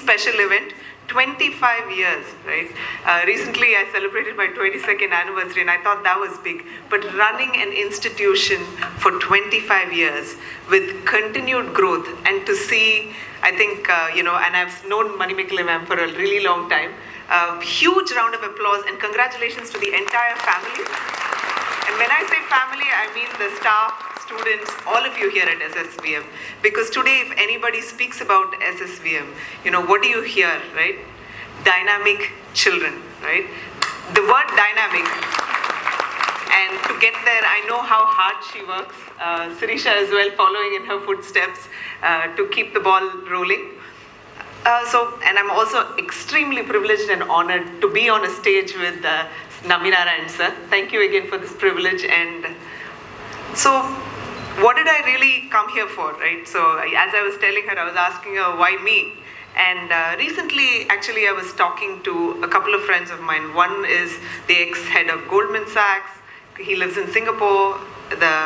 special event. 25 years, right? Recently, I celebrated my 22nd anniversary, and I thought that was big. But running an institution for 25 years with continued growth, and to see, I think, and I've known Manimekala for a really long time. Huge round of applause and congratulations to the entire family. And when I say family, I mean the staff, students, all of you here at SSVM. Because today, if anybody speaks about SSVM, what do you hear, right? Dynamic children, right? The word dynamic. And to get there, I know how hard she works. Sirisha as well, following in her footsteps to keep the ball rolling. And I'm also extremely privileged and honored to be on a stage with Naminarayan sir. Thank you again for this privilege. And so, what did I really come here for, right? So, as I was telling her, I was asking her, why me? And recently, actually, I was talking to a couple of friends of mine. One is the ex-head of Goldman Sachs. He lives in Singapore. The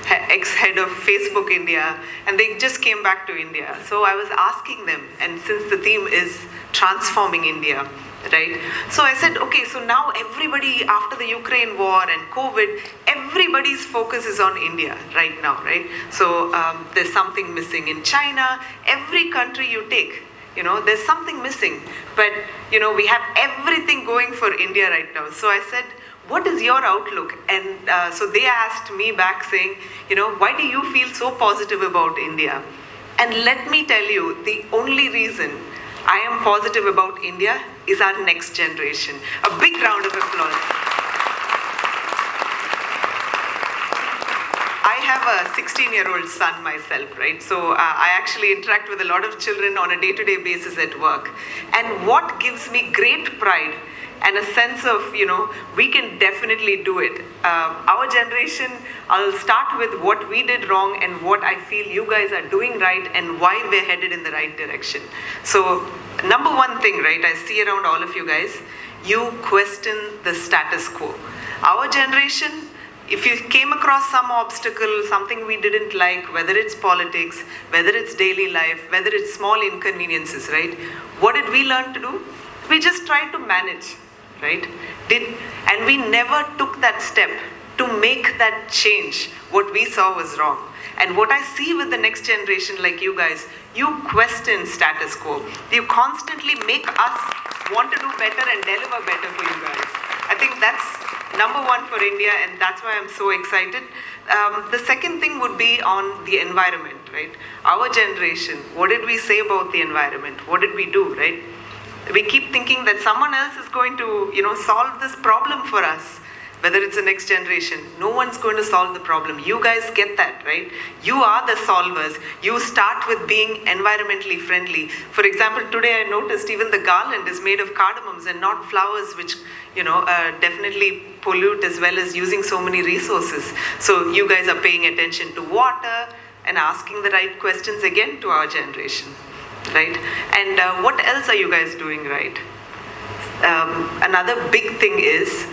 ex-head of Facebook India, and they just came back to India. So I was asking them, and since the theme is transforming India, right? So I said, okay, so now everybody, after the Ukraine war and COVID, everybody's focus is on India right now, right? So there's something missing in China. Every country you take, there's something missing. But, we have everything going for India right now. So I said, what is your outlook? And so they asked me back saying, why do you feel so positive about India? And let me tell you, the only reason I am positive about India is our next generation. A big round of applause. I have a 16-year-old son myself, right? So I actually interact with a lot of children on a day-to-day basis at work. And what gives me great pride and a sense of, we can definitely do it. Our generation, I'll start with what we did wrong and what I feel you guys are doing right and why we're headed in the right direction. So, number one thing, right, I see around all of you guys, you question the status quo. Our generation, if you came across some obstacle, something we didn't like, whether it's politics, whether it's daily life, whether it's small inconveniences, right, what did we learn to do? We just tried to manage. Right? And we never took that step to make that change. What we saw was wrong. And what I see with the next generation like you guys, you question status quo. You constantly make us want to do better and deliver better for you guys. I think that's number one for India, and that's why I'm so excited. The second thing would be on the environment, right? Our generation, what did we say about the environment? What did we do, right? We keep thinking that someone else is going to, solve this problem for us. Whether it's the next generation, no one's going to solve the problem. You guys get that, right? You are the solvers. You start with being environmentally friendly. For example, today I noticed even the garland is made of cardamoms and not flowers, which, definitely pollute as well as using so many resources. So you guys are paying attention to water and asking the right questions again to our generation. Right? And what else are you guys doing right? Another big thing is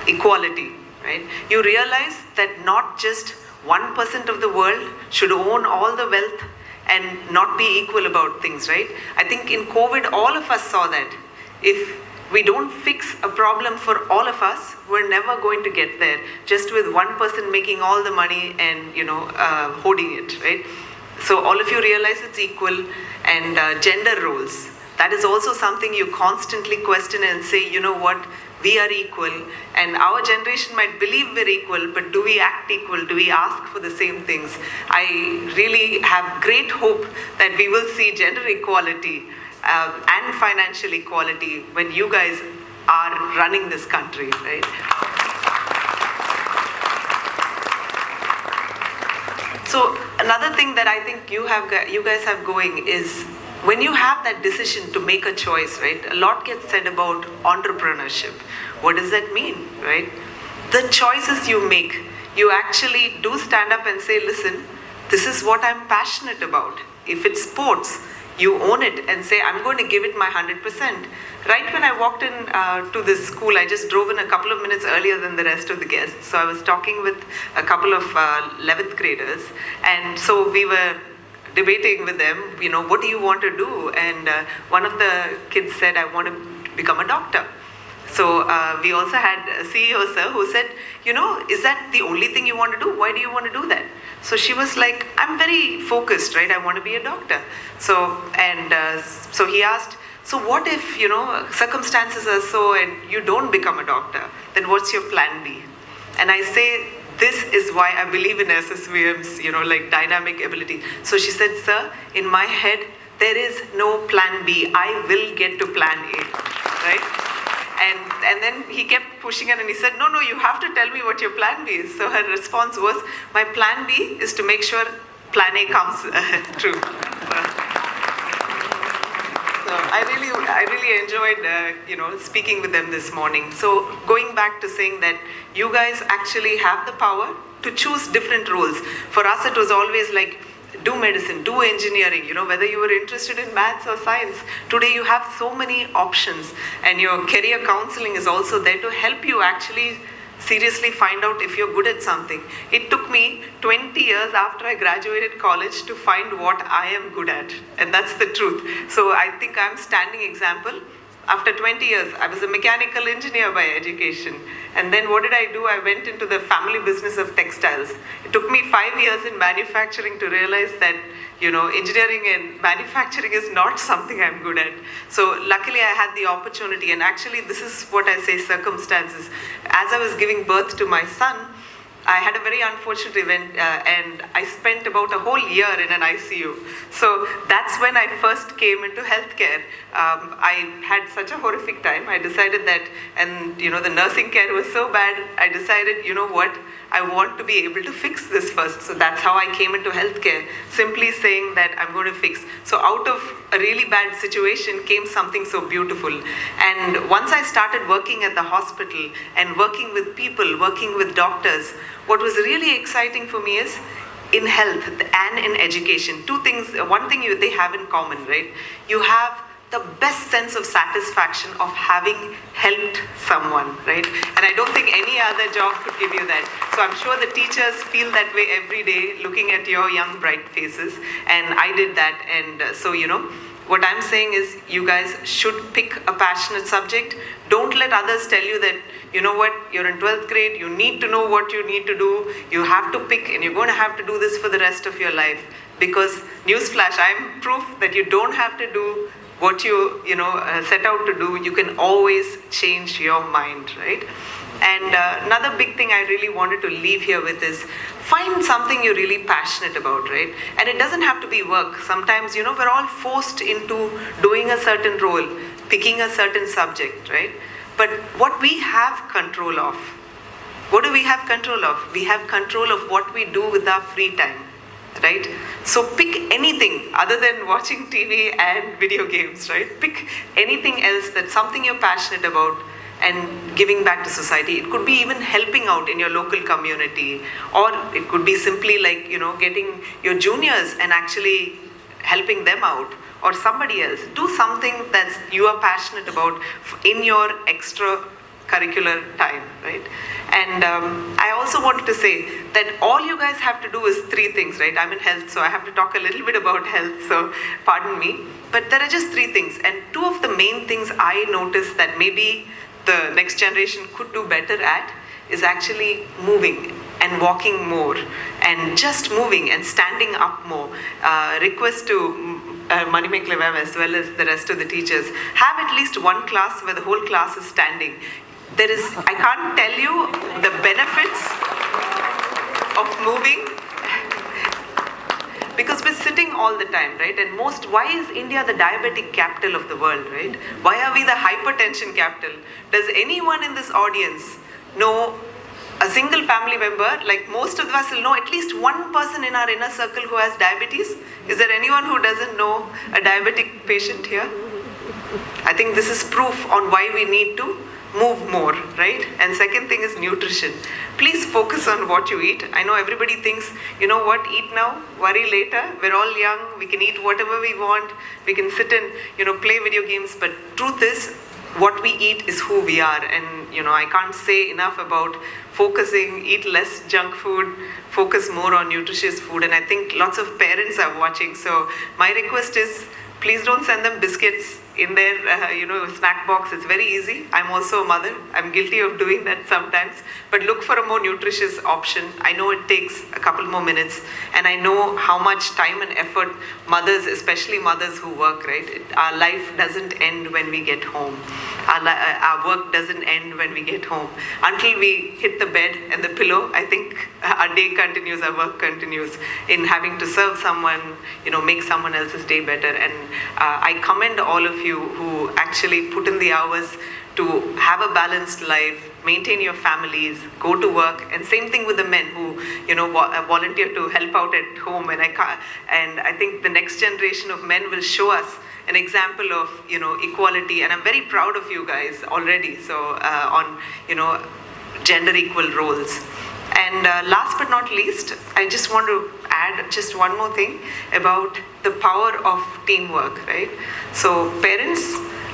equality, right? You realize that not just 1% of the world should own all the wealth and not be equal about things, right? I think in COVID, all of us saw that. If we don't fix a problem for all of us, we're never going to get there, just with one person making all the money and, hoarding it, right? So all of you realize it's equal. And gender roles, that is also something you constantly question and say, what, we are equal. And our generation might believe we're equal, but do we act equal? Do we ask for the same things? I really have great hope that we will see gender equality and financial equality when you guys are running this country, right? So another thing that I think you guys have going is when you have that decision to make a choice, right? A lot gets said about entrepreneurship. What does that mean, right? The choices you make, you actually do stand up and say, listen, this is what I'm passionate about. If it's sports, you own it and say, I'm going to give it my 100%. Right when I walked in to this school, I just drove in a couple of minutes earlier than the rest of the guests. So I was talking with a couple of 11th graders. And so we were debating with them, what do you want to do? And one of the kids said, I want to become a doctor. So we also had a CEO sir who said, is that the only thing you want to do? Why do you want to do that? So she was like, I'm very focused, right? I want to be a doctor. So he asked, so what if, circumstances are so and you don't become a doctor? Then what's your plan B? And I say, this is why I believe in SSVM's, like dynamic ability. So she said, sir, in my head, there is no plan B. I will get to plan A, right? And then he kept pushing it and he said, no, you have to tell me what your plan B is. So her response was, my plan B is to make sure plan A comes true. So I really enjoyed, speaking with them this morning. So going back to saying that you guys actually have the power to choose different roles. For us, it was always like, do medicine, do engineering, whether you were interested in maths or science. Today you have so many options, and your career counseling is also there to help you actually seriously find out if you're good at something. It took me 20 years after I graduated college to find what I am good at, and that's the truth. So I think I'm standing example. After 20 years, I was a mechanical engineer by education. And then what did I do? I went into the family business of textiles. It took me 5 years in manufacturing to realize that, engineering and manufacturing is not something I'm good at. So luckily I had the opportunity, and actually this is what I say, circumstances. As I was giving birth to my son, I had a very unfortunate event and I spent about a whole year in an ICU. So that's when I first came into healthcare. I had such a horrific time. I decided that, and the nursing care was so bad, I decided, what, I want to be able to fix this first. So that's how I came into healthcare, simply saying that I'm going to fix. So out of a really bad situation came something so beautiful. And once I started working at the hospital and working with people, working with doctors, what was really exciting for me is in health and in education. Two things, one thing they have in common, right? You have the best sense of satisfaction of having helped someone, right? And I don't think any other job could give you that. So I'm sure the teachers feel that way every day looking at your young, bright faces. And I did that. And so, what I'm saying is you guys should pick a passionate subject. Don't let others tell you that, you're in 12th grade, you need to know what you need to do, you have to pick, and you're going to have to do this for the rest of your life. Because, newsflash, I'm proof that you don't have to do what you set out to do. You can always change your mind, right? And another big thing I really wanted to leave here with is find something you're really passionate about, right? And it doesn't have to be work. Sometimes, we're all forced into doing a certain role, picking a certain subject, right? But what we have control of, what do we have control of? We have control of what we do with our free time, right? So pick anything other than watching TV and video games, right? Pick anything else that's something you're passionate about and giving back to society. It could be even helping out in your local community, or it could be simply like, getting your juniors and actually helping them out, or somebody else. Do something that you are passionate about in your extracurricular time, right? And I also wanted to say that all you guys have to do is 3 things, right? I'm in health, so I have to talk a little bit about health, so pardon me. But there are just 3 things, and 2 of the main things I noticed that maybe the next generation could do better at is actually moving and walking more, and just moving and standing up more. Request to Manimekle ma'am as well as the rest of the teachers, have at least one class where the whole class is standing. I can't tell you the benefits of moving, because we're sitting all the time, right? And why is India the diabetic capital of the world, right? Why are we the hypertension capital? Does anyone in this audience know a single family member, like most of us will know at least one person in our inner circle who has diabetes? Is there anyone who doesn't know a diabetic patient here? I think this is proof on why we need to move more, right? And second thing is nutrition. Please focus on what you eat. I know everybody thinks, eat now, worry later. We're all young, we can eat whatever we want, we can sit and, play video games. But truth is, what we eat is who we are. And, I can't say enough about focusing, eat less junk food, focus more on nutritious food. And I think lots of parents are watching. So my request is, please don't send them biscuits in their, snack box. It's very easy. I'm also a mother. I'm guilty of doing that sometimes. But look for a more nutritious option. I know it takes a couple more minutes, and I know how much time and effort mothers, especially mothers who work, right? Our life doesn't end when we get home. Our work doesn't end when we get home. Until we hit the bed and the pillow, I think our day continues, our work continues in having to serve someone, make someone else's day better. And I commend all of you who actually put in the hours to have a balanced life, maintain your families, go to work, and same thing with the men who, volunteer to help out at home. And I think the next generation of men will show us an example of, equality. And I'm very proud of you guys already. So on, gender equal roles. And last but not least, I just want to add just one more thing about the power of teamwork, right? So parents,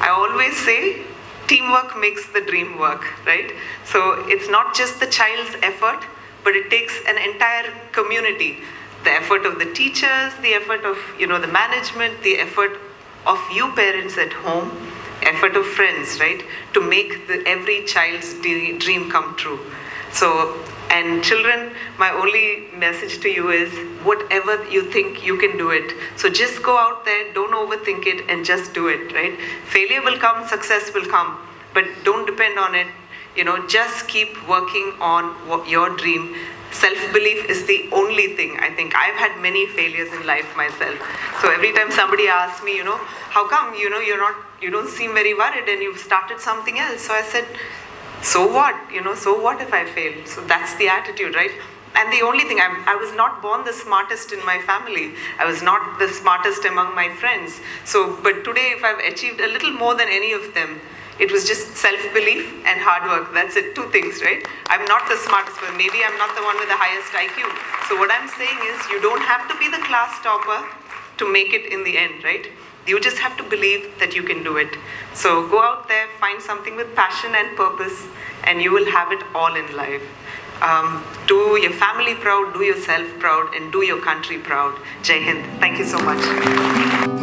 I always say, teamwork makes the dream work, right? So it's not just the child's effort, but it takes an entire community. The effort of the teachers, the effort of, the management, the effort of you parents at home, effort of friends, right? To make every child's dream come true. So, and children, my only message to you is, whatever you think, you can do it. So just go out there, don't overthink it, and just do it, right? Failure will come, success will come, but don't depend on it. Just keep working on your dream. Self-belief is the only thing. I think I've had many failures in life myself. So every time somebody asks me, how come, you don't seem very worried and you've started something else? So I said, so what? So what if I fail? So that's the attitude, right? And the only thing, I was not born the smartest in my family. I was not the smartest among my friends. So, but today, if I've achieved a little more than any of them, it was just self-belief and hard work. That's it, two things, right? I'm not the smartest, but maybe I'm not the one with the highest IQ. So what I'm saying is, you don't have to be the class topper to make it in the end, right? You just have to believe that you can do it. So go out there, find something with passion and purpose, and you will have it all in life. Do your family proud, do yourself proud, and do your country proud. Jai Hind. Thank you so much.